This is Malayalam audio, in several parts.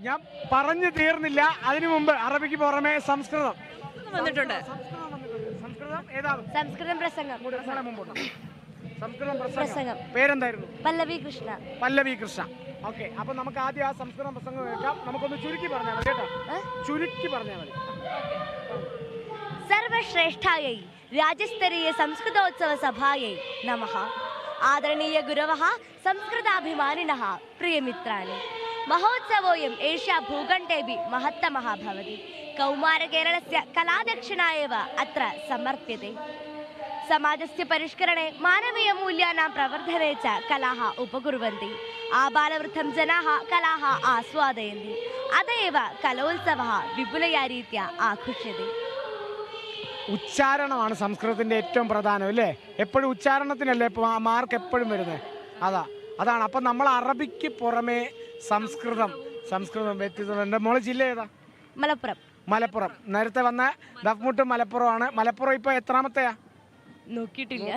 ഞാൻ പറഞ്ഞു തീർന്നില്ല. അതിനു മുമ്പ് അറബിക്ക് പുറമെ സംസ്കൃതം വന്നിട്ടുണ്ട്. സംസ്കൃതം ഏതാണ്? സംസ്കൃതം പ്രസംഗം. സംസ്കൃതം പ്രസംഗം. പേരെന്തായിരുന്നു? പല്ലവി കൃഷ്ണ. പല്ലവി കൃഷ്ണ. ഓക്കെ, അപ്പൊ നമുക്ക് ആദ്യം ആ സംസ്കൃതം പ്രസംഗം കേൾക്കാം. നമുക്കൊന്ന് ചുരുക്കി പറഞ്ഞാൽ മതി കേട്ടോ. ചുരുക്കി പറഞ്ഞാൽ മതി. സർവശ്രേഷ്ഠായൈ രാജ്യസ്തരീയ സംസ്കൃതോത്സവ സഭായൈ നമഃ. ആദരണീയ ഗുരവः സംസ്കൃതാഭിമാനിനः പ്രിയമിത്രാണി. മഹോത്സവോऽयम् एषा भूखण्डेऽपि महत्तमः भवति. कौमारकेरळस्य कलादक्षिणा एव अत्र समर्प्यते. समाजस्य परिष्करणे मानवीयमूल्यानां प्रवर्धने च कलाः उपकुर्वन्ति. आबालवृद्धं जनाः कलाः आस्वादयन्ति. अत एव कलोत्सवः विपुलया रीत्या आഘോഷ്യते. ഉച്ചാരണമാണ് സംസ്കൃതത്തിന്റെ ഏറ്റവും പ്രധാനം അല്ലേ? എപ്പോഴും ഉച്ചാരണത്തിനല്ലേ മാർക്ക് എപ്പോഴും വരുന്നത്. അതാണ്. അപ്പം നമ്മൾ അറബിക്ക് പുറമെ സംസ്കൃതം വ്യത്യസ്തമുണ്ട്. മോളെ ജില്ല ഏതാ? മലപ്പുറം. നേരത്തെ വന്ന ദഫ്മുട്ടും മലപ്പുറമാണ്. മലപ്പുറം ഇപ്പൊ എത്രാമത്തെയാ? നോക്കിയിട്ടില്ല.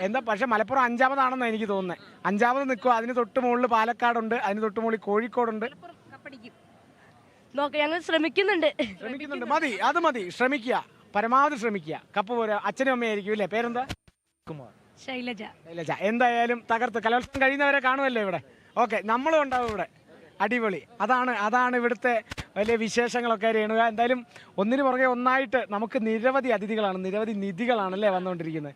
എന്താ, പക്ഷെ മലപ്പുറം 5ാമതാണെന്നാണ് എനിക്ക് തോന്നുന്നത്. 5ാമത് നിൽക്കുക. അതിന് തൊട്ട് മുകളിൽ പാലക്കാടുണ്ട്, അതിന് തൊട്ട് മുകളിൽ കോഴിക്കോടുണ്ട്. ഞങ്ങൾ ശ്രമിക്കുന്നുണ്ട്. മതി. ശ്രമിക്കുക, പരമാവധി ശ്രമിക്കുക. കപ്പ് പോരാ. അച്ഛനും അമ്മയായിരിക്കും അല്ലേ? പേരെന്താ? കുമാർ. ശൈലജ. എന്തായാലും തകർത്ത്. കലോത്സവം കഴിയുന്നവരെ കാണുമല്ലേ ഇവിടെ? ഓക്കെ, നമ്മളും ഉണ്ടാവും ഇവിടെ. അടിപൊളി. അതാണ് ഇവിടുത്തെ വലിയ വിശേഷങ്ങളൊക്കെ രേണുക. എന്തായാലും ഒന്നിനു പുറകെ ഒന്നായിട്ട് നമുക്ക് നിരവധി അതിഥികളാണ്, നിരവധി നിധികളാണ് അല്ലേ വന്നുകൊണ്ടിരിക്കുന്നത്.